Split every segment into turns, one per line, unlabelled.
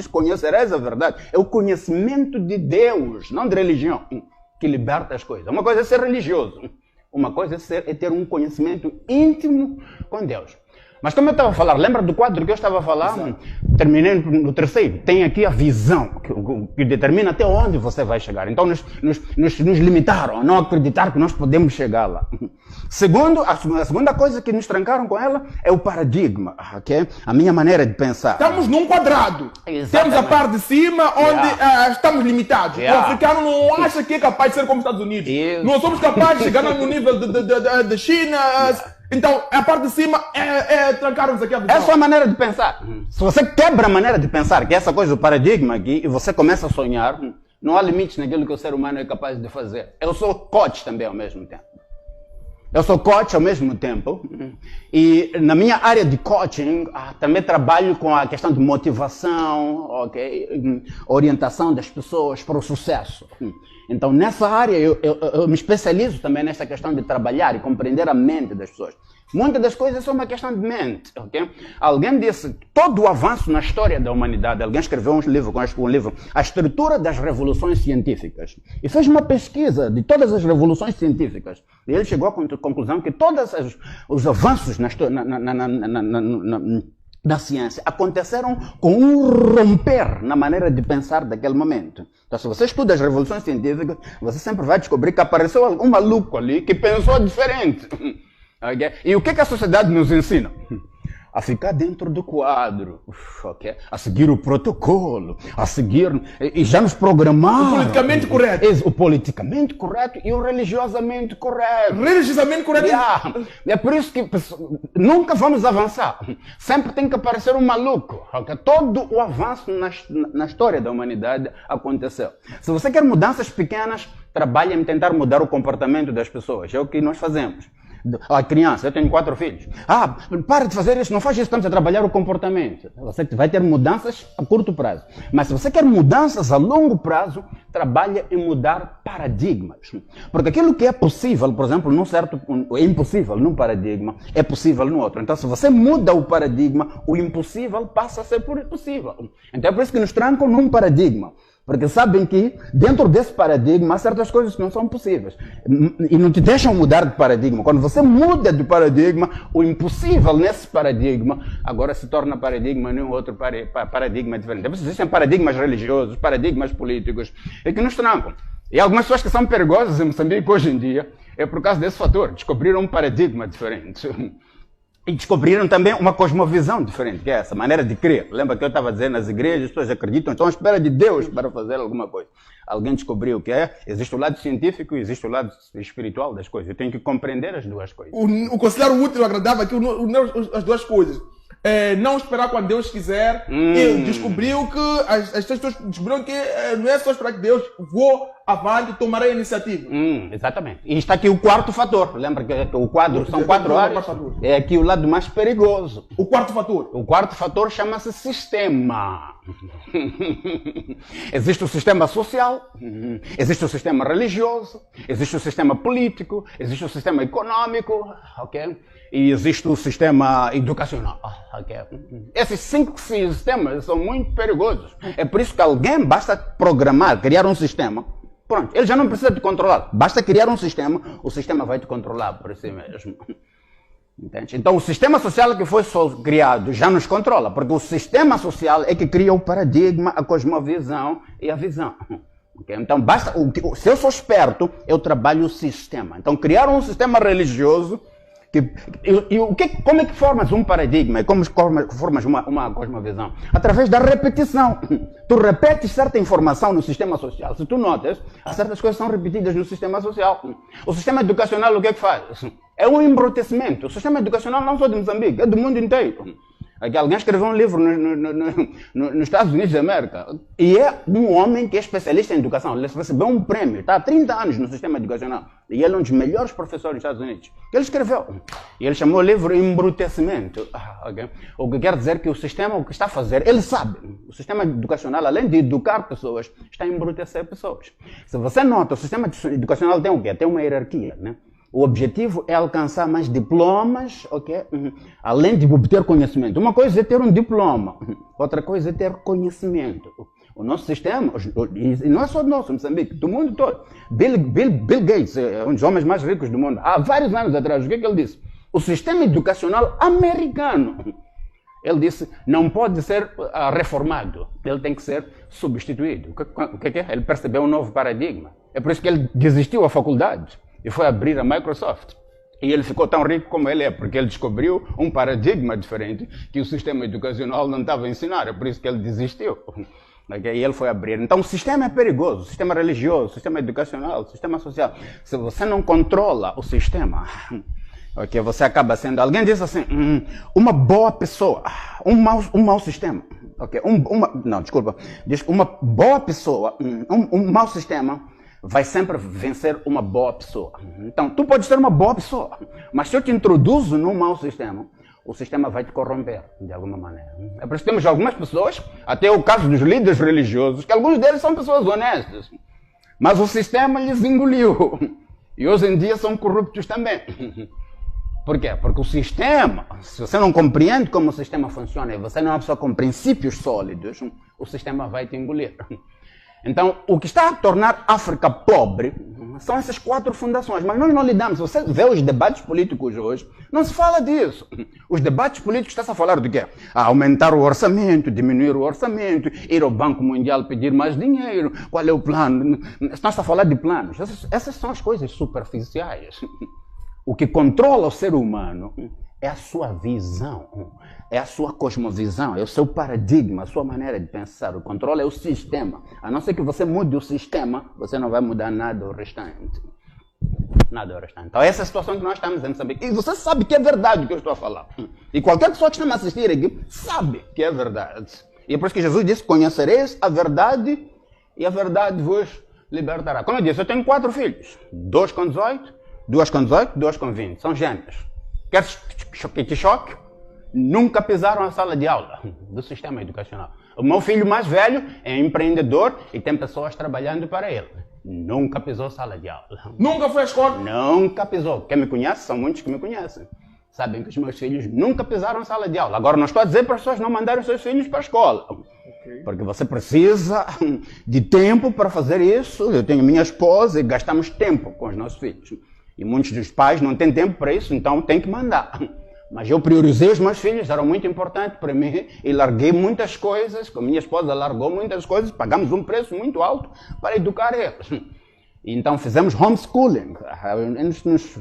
conhecereis a verdade. É o conhecimento de Deus, não de religião, que liberta as coisas. Uma coisa é ser religioso, uma coisa é ter um conhecimento íntimo com Deus. Mas como eu estava a falar, lembra do quadro que eu estava a falar? Exato. Terminei no terceiro. Tem aqui a visão, que determina até onde você vai chegar. Então nos limitaram a não acreditar que nós podemos chegar lá. Segundo, a segunda coisa que nos trancaram com ela é o paradigma, okay? A minha maneira de pensar.
Estamos num quadrado. Exatamente. Temos a parte de cima onde estamos limitados. O africano não acha que é capaz de ser como os Estados Unidos. Não somos capazes de chegar no nível da China. Então, a parte de cima trancar-nos aqui a visão.
Essa é a maneira de pensar. Se você quebra a maneira de pensar, que é essa coisa do paradigma aqui, e você começa a sonhar, não há limites naquilo que o ser humano é capaz de fazer. Eu sou coach também ao mesmo tempo. E na minha área de coaching, também trabalho com a questão de motivação, okay? Orientação das pessoas para o sucesso. Então, nessa área, eu me especializo também nessa questão de trabalhar e compreender a mente das pessoas. Muitas das coisas são uma questão de mente. Okay? Alguém disse que todo o avanço na história da humanidade, alguém escreveu um livro, A Estrutura das Revoluções Científicas, e fez uma pesquisa de todas as revoluções científicas. E ele chegou à conclusão que todos os avanços da ciência aconteceram com um romper na maneira de pensar daquele momento. Então, se você estuda as revoluções científicas, você sempre vai descobrir que apareceu um maluco ali que pensou diferente. Okay? E o que a sociedade nos ensina? A ficar dentro do quadro, okay? A seguir o protocolo, a seguir... E já nos programaram.
O politicamente correto.
O politicamente correto e o religiosamente correto.
Religiosamente correto.
É por isso que nunca vamos avançar. Sempre tem que aparecer um maluco. Okay? Todo o avanço na história da humanidade aconteceu. Se você quer mudanças pequenas, trabalhe em tentar mudar o comportamento das pessoas. É o que nós fazemos. A criança, eu tenho 4 filhos. Para de fazer isso, não faz isso, estamos a trabalhar o comportamento. Você vai ter mudanças a curto prazo. Mas se você quer mudanças a longo prazo, trabalhe em mudar paradigmas. Porque aquilo que é possível, por exemplo, é impossível num paradigma, é possível no outro. Então, se você muda o paradigma, o impossível passa a ser possível. Então é por isso que nos trancam num paradigma. Porque sabem que dentro desse paradigma há certas coisas que não são possíveis. E não te deixam mudar de paradigma. Quando você muda de paradigma, o impossível nesse paradigma agora se torna paradigma em um outro paradigma diferente. Então, existem paradigmas religiosos, paradigmas políticos, e que nos trancam. E algumas pessoas que são perigosas em Moçambique hoje em dia é por causa desse fator. Descobriram um paradigma diferente. E descobriram também uma cosmovisão diferente, que é essa maneira de crer. Lembra que eu estava dizendo, nas igrejas as pessoas acreditam, estão à espera de Deus para fazer alguma coisa. Alguém descobriu o que é, existe o lado científico e existe o lado espiritual das coisas. Eu tenho que compreender as duas coisas.
O considerar útil e agradável aqui, as duas coisas. Não esperar quando Deus quiser. Ele descobriu que as pessoas descobriram que não é só esperar que Deus vou avante, tomarei a iniciativa.
Exatamente. E está aqui o quarto fator. Lembra que o quadro são 4 áreas? É aqui o lado mais perigoso.
O quarto fator?
O quarto fator chama-se sistema. Existe o sistema social, existe o sistema religioso, existe o sistema político, existe o sistema econômico, ok? E existe o sistema educacional. Okay? Esses 5 sistemas são muito perigosos. É por isso que alguém basta programar, criar um sistema. Pronto, ele já não precisa te controlar. Basta criar um sistema, o sistema vai te controlar por si mesmo. Entende? Então o sistema social que foi criado já nos controla, porque o sistema social é que cria o paradigma, a cosmovisão e a visão. Okay? Então basta, se eu sou esperto, eu trabalho o sistema. Então criar um sistema religioso. Como é que formas um paradigma? Como formas uma cosmovisão? Através da repetição. Tu repetes certa informação no sistema social. Se tu notas, certas coisas são repetidas no sistema social. O sistema educacional o que é que faz? É um embrutecimento. O sistema educacional não só de Moçambique, é do mundo inteiro. Aqui alguém escreveu um livro nos Estados Unidos da América e é um homem que é especialista em educação. Ele recebeu um prêmio, está há 30 anos no sistema educacional e ele é um dos melhores professores dos Estados Unidos. Ele escreveu e ele chamou o livro Embrutecimento. Okay? O que quer dizer que o sistema, o que está a fazer, ele sabe. O sistema educacional, além de educar pessoas, está a embrutecer pessoas. Se você nota, o sistema educacional tem o quê? Tem uma hierarquia, né? O objetivo é alcançar mais diplomas, ok? Além de obter conhecimento. Uma coisa é ter um diploma, outra coisa é ter conhecimento. O nosso sistema, e não é só nosso, Moçambique, do mundo todo. Bill Gates é um dos homens mais ricos do mundo. Há vários anos atrás, o que ele disse? O sistema educacional americano, ele disse, não pode ser reformado, ele tem que ser substituído. O que é? Ele percebeu um novo paradigma. É por isso que ele desistiu da faculdade e foi abrir a Microsoft. E ele ficou tão rico como ele é, porque ele descobriu um paradigma diferente que o sistema educacional não estava a ensinar. É por isso que ele desistiu. E ele foi abrir. Então o sistema é perigoso, o sistema religioso, o sistema educacional, o sistema social. Se você não controla o sistema, okay, você acaba sendo... Alguém diz assim, uma boa pessoa, um mau sistema. Okay, não, desculpa. Diz uma boa pessoa, um mau sistema vai sempre vencer uma boa pessoa. Então, tu podes ser uma boa pessoa, mas se eu te introduzo num mau sistema, o sistema vai te corromper, de alguma maneira. É por isso que temos algumas pessoas, até o caso dos líderes religiosos, que alguns deles são pessoas honestas, mas o sistema lhes engoliu. E hoje em dia são corruptos também. Por quê? Porque o sistema, se você não compreende como o sistema funciona e você não é uma pessoa com princípios sólidos, o sistema vai te engolir. Então, o que está a tornar a África pobre são essas 4 fundações, mas nós não lidamos. Se você vê os debates políticos hoje, não se fala disso. Os debates políticos estão a falar de quê? Aumentar o orçamento, diminuir o orçamento, ir ao Banco Mundial pedir mais dinheiro, qual é o plano? Estão-se a falar de planos. Essas são as coisas superficiais. O que controla o ser humano é a sua visão, é a sua cosmovisão, é o seu paradigma, a sua maneira de pensar. O controle é o sistema. A não ser que você mude o sistema, você não vai mudar nada ao restante. Nada ao restante. Então essa é a situação que nós estamos em Moçambique. E você sabe que é verdade o que eu estou a falar. E qualquer pessoa que está a assistir aqui sabe que é verdade. E é por isso que Jesus disse, conhecereis a verdade e a verdade vos libertará. Como eu disse, eu tenho 4 filhos. 2 com 18, 2 com 18, 2 com 20. São gêmeos. Queres que te choque? Nunca pisaram a sala de aula do sistema educacional. O meu filho mais velho é empreendedor e tem pessoas trabalhando para ele. Nunca pisou sala de aula.
Nunca foi à escola?
Nunca pisou. Quem me conhece, são muitos que me conhecem. Sabem que os meus filhos nunca pisaram sala de aula. Agora, não estou a dizer para as pessoas não mandarem os seus filhos para a escola. Okay. Porque você precisa de tempo para fazer isso. Eu tenho minha esposa e gastamos tempo com os nossos filhos. E muitos dos pais não têm tempo para isso, então tem que mandar. Mas eu priorizei os meus filhos, era muito importante para mim, e larguei muitas coisas, com minha esposa largou muitas coisas, pagamos um preço muito alto para educar eles. E então fizemos homeschooling.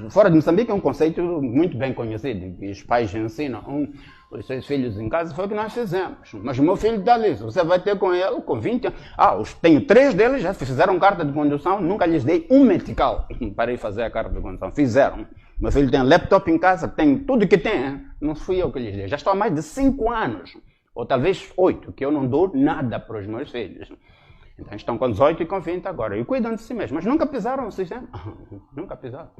Fora de Moçambique é um conceito muito bem conhecido, que os pais ensinam os seus filhos em casa, foi o que nós fizemos. Mas o meu filho está ali, você vai ter com ele com 20 anos. Tenho 3 deles, já fizeram carta de condução, nunca lhes dei um metical para ir fazer a carta de condução. Fizeram. Meu filho tem laptop em casa, tem tudo que tem, não fui eu que lhes dei. Já estou há mais de 5 anos, ou talvez 8, que eu não dou nada para os meus filhos. Então estão com 18 e com 20 agora, e cuidam de si mesmos, mas nunca pisaram no sistema. Nunca pisaram.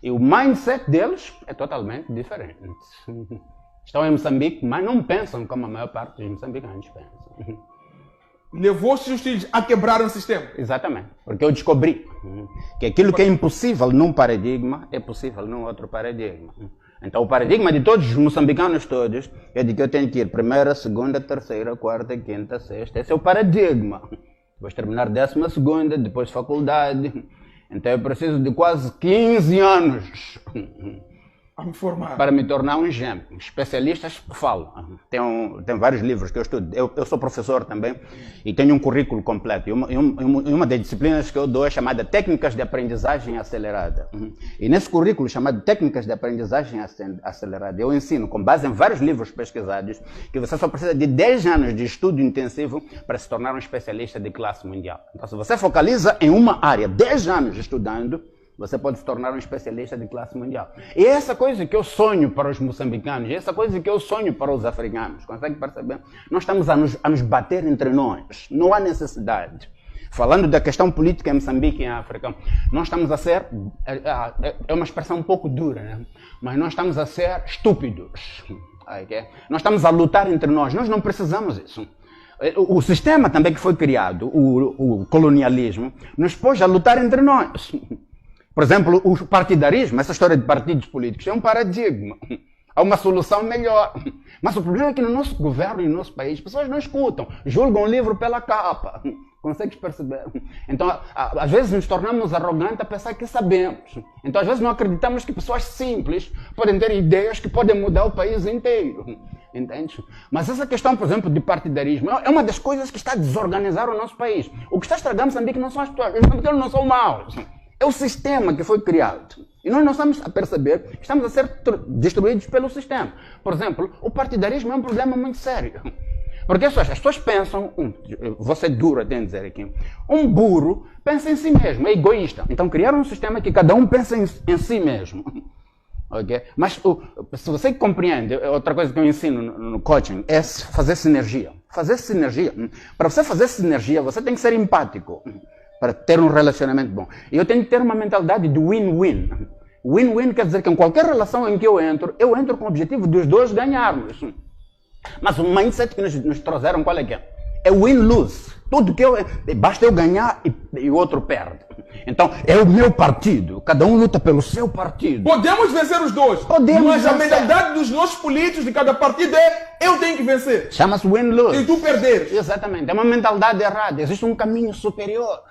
E o mindset deles é totalmente diferente. Estão em Moçambique, mas não pensam como a maior parte dos moçambicanos pensam.
Levou os seus filhos a quebrar o sistema?
Exatamente, porque eu descobri que aquilo que é impossível num paradigma é possível num outro paradigma. Então o paradigma de todos os moçambicanos todos é de que eu tenho que ir primeira, segunda, terceira, quarta, quinta, sexta. Esse é o paradigma. Depois terminar 12ª, depois faculdade. Então eu preciso de quase 15 anos
a me formar
para me tornar um gêmeo. Especialistas falam. Tem vários livros que eu estudo. Eu sou professor também e tenho um currículo completo. E uma das disciplinas que eu dou é chamada Técnicas de Aprendizagem Acelerada. E nesse currículo chamado Técnicas de Aprendizagem Acelerada, eu ensino, com base em vários livros pesquisados, que você só precisa de 10 anos de estudo intensivo para se tornar um especialista de classe mundial. Então, se você focaliza em uma área, 10 anos estudando, você pode se tornar um especialista de classe mundial. E essa coisa que eu sonho para os moçambicanos, essa coisa que eu sonho para os africanos, consegue perceber? Nós estamos a nos bater entre nós, não há necessidade. Falando da questão política em Moçambique e em África, nós estamos a ser, é uma expressão um pouco dura, né? Mas nós estamos a ser estúpidos. Okay? Nós estamos a lutar entre nós não precisamos disso. O sistema também que foi criado, o colonialismo, nos pôs a lutar entre nós. Por exemplo, o partidarismo, essa história de partidos políticos, é um paradigma. Há uma solução melhor. Mas o problema é que no nosso governo e no nosso país, as pessoas não escutam, julgam o livro pela capa. Consegues perceber? Então, às vezes nos tornamos arrogantes a pensar que sabemos. Então, às vezes não acreditamos que pessoas simples podem ter ideias que podem mudar o país inteiro. Entende? Mas essa questão, por exemplo, de partidarismo é uma das coisas que está a desorganizar o nosso país. O que está estragando Moçambique não são as pessoas, os não são maus. É o sistema que foi criado. E nós não estamos a perceber que estamos a ser destruídos pelo sistema. Por exemplo, o partidarismo é um problema muito sério. Porque as pessoas pensam, vou ser duro até em dizer aqui, um burro pensa em si mesmo, é egoísta. Então criaram um sistema que cada um pensa em si mesmo. Okay? Mas se você compreende, outra coisa que eu ensino no coaching é fazer sinergia. Fazer sinergia. Para você fazer sinergia, você tem que ser empático para ter um relacionamento bom. E eu tenho que ter uma mentalidade de win-win. Win-win quer dizer que em qualquer relação em que eu entro com o objetivo dos dois ganharmos. Mas o mindset que nos trouxeram, qual é que é? É win-lose. Tudo que basta eu ganhar e o outro perde. Então, é o meu partido. Cada um luta pelo seu partido.
Podemos vencer os dois.
Podemos
mas
vencer.
A mentalidade dos nossos políticos de cada partido é eu tenho que vencer.
Chama-se win-lose.
E tu perderes.
Exatamente. É uma mentalidade errada. Existe um caminho superior.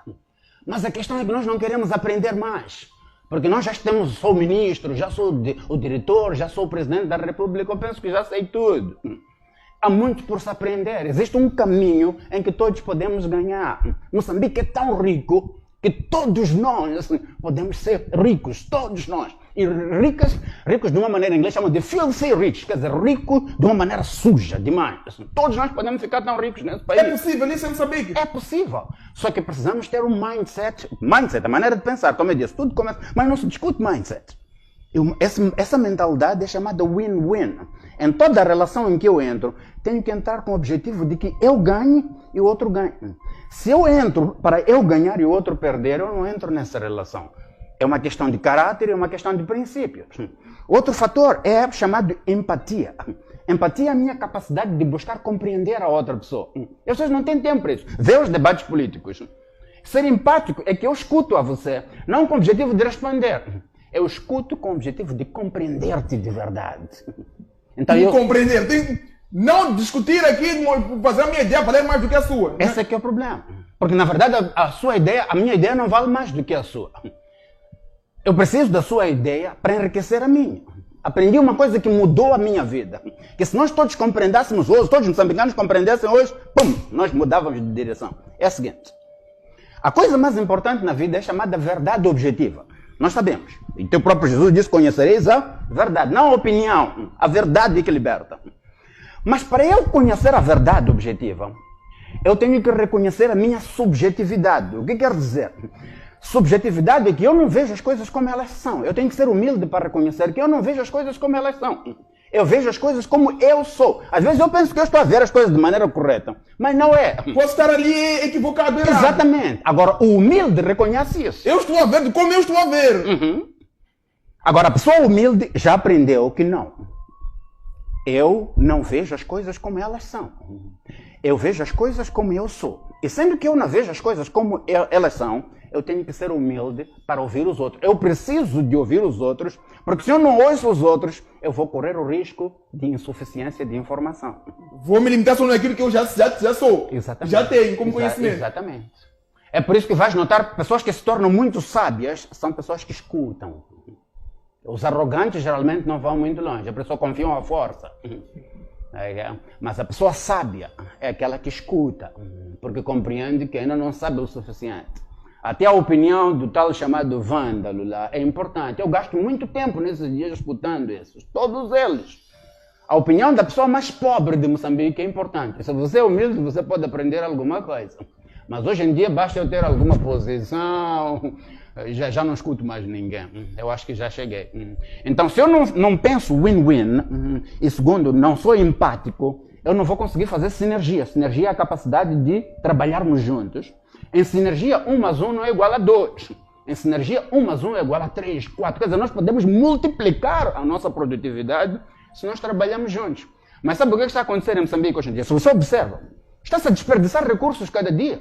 Mas a questão é que nós não queremos aprender mais. Porque nós já temos, sou o ministro, já sou o diretor, já sou o presidente da República, eu penso que já sei tudo. Há muito por se aprender. Existe um caminho em que todos podemos ganhar. Moçambique é tão rico que todos nós assim, podemos ser ricos, todos nós. E ricos de uma maneira, em inglês chamam de filthy rich, quer dizer, rico de uma maneira suja demais. Assim, todos nós podemos ficar tão ricos nesse país.
É possível isso em Moçambique?
É possível. Só que precisamos ter um mindset. Mindset, a maneira de pensar, como eu disse, tudo começa, mas não se discute mindset. Essa mentalidade é chamada win-win. Em toda a relação em que eu entro, tenho que entrar com o objetivo de que eu ganhe e o outro ganhe. Se eu entro para eu ganhar e o outro perder, eu não entro nessa relação. É uma questão de caráter e uma questão de princípios. Outro fator é chamado empatia. Empatia é a minha capacidade de buscar compreender a outra pessoa. As pessoas não têm tempo para isso. Vê os debates políticos. Ser empático é que eu escuto a você, não com o objetivo de responder. Eu escuto com o objetivo de compreender-te de verdade.
Então compreender. Não discutir aqui, fazer a minha ideia valer mais do que a sua.
Esse é que é o problema. Porque, na verdade, a minha ideia não vale mais do que a sua. Eu preciso da sua ideia para enriquecer a minha. Aprendi uma coisa que mudou a minha vida. Que se nós todos compreendêssemos hoje, todos os moçambicanos compreendessem hoje, pum, nós mudávamos de direção. É a seguinte. A coisa mais importante na vida é chamada verdade objetiva. Nós sabemos. E teu próprio Jesus disse, conhecereis a verdade. Não a opinião, a verdade que liberta. Mas para eu conhecer a verdade objetiva, eu tenho que reconhecer a minha subjetividade. O que quer dizer? Subjetividade é que eu não vejo as coisas como elas são. Eu tenho que ser humilde para reconhecer que eu não vejo as coisas como elas são. Eu vejo as coisas como eu sou. Às vezes eu penso que eu estou a ver as coisas de maneira correta, mas não é.
Posso estar ali equivocado, errado.
Exatamente. Agora, o humilde reconhece isso.
Eu estou a ver como eu estou a ver.
Uhum. Agora, a pessoa humilde já aprendeu que não. Eu não vejo as coisas como elas são. Eu vejo as coisas como eu sou. E sendo que eu não vejo as coisas como elas são, eu tenho que ser humilde para ouvir os outros. Eu preciso de ouvir os outros, porque se eu não ouço os outros, eu vou correr o risco de insuficiência de informação.
Vou me limitar só naquilo que eu já sou.
Exatamente.
Já tenho como conhecimento.
Exatamente. É por isso que vais notar pessoas que se tornam muito sábias, são pessoas que escutam. Os arrogantes geralmente não vão muito longe, a pessoa confia à força. Mas a pessoa sábia é aquela que escuta, porque compreende que ainda não sabe o suficiente. Até a opinião do tal chamado vândalo lá é importante. Eu gasto muito tempo nesses dias escutando esses, todos eles. A opinião da pessoa mais pobre de Moçambique é importante. Se você é humilde, você pode aprender alguma coisa. Mas hoje em dia basta eu ter alguma posição, já não escuto mais ninguém. Eu acho que já cheguei. Então, se eu não penso win-win, e segundo, não sou empático, eu não vou conseguir fazer sinergia. Sinergia é a capacidade de trabalharmos juntos. Em sinergia, 1 mais 1 não é igual a 2. Em sinergia, 1 mais 1 é igual a 3, 4. Quer dizer, nós podemos multiplicar a nossa produtividade se nós trabalhamos juntos. Mas sabe o que está acontecendo em Moçambique hoje em dia? Se você observa, está-se a desperdiçar recursos cada dia.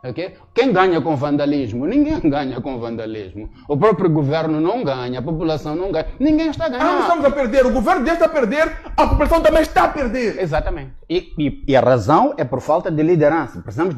Okay? Quem ganha com vandalismo? Ninguém ganha com vandalismo. O próprio governo não ganha, a população não ganha. Ninguém está ganhando.
Ambos estamos a perder. O governo já está a perder, a população também está a perder.
Exatamente. E a razão é por falta de liderança. Precisamos de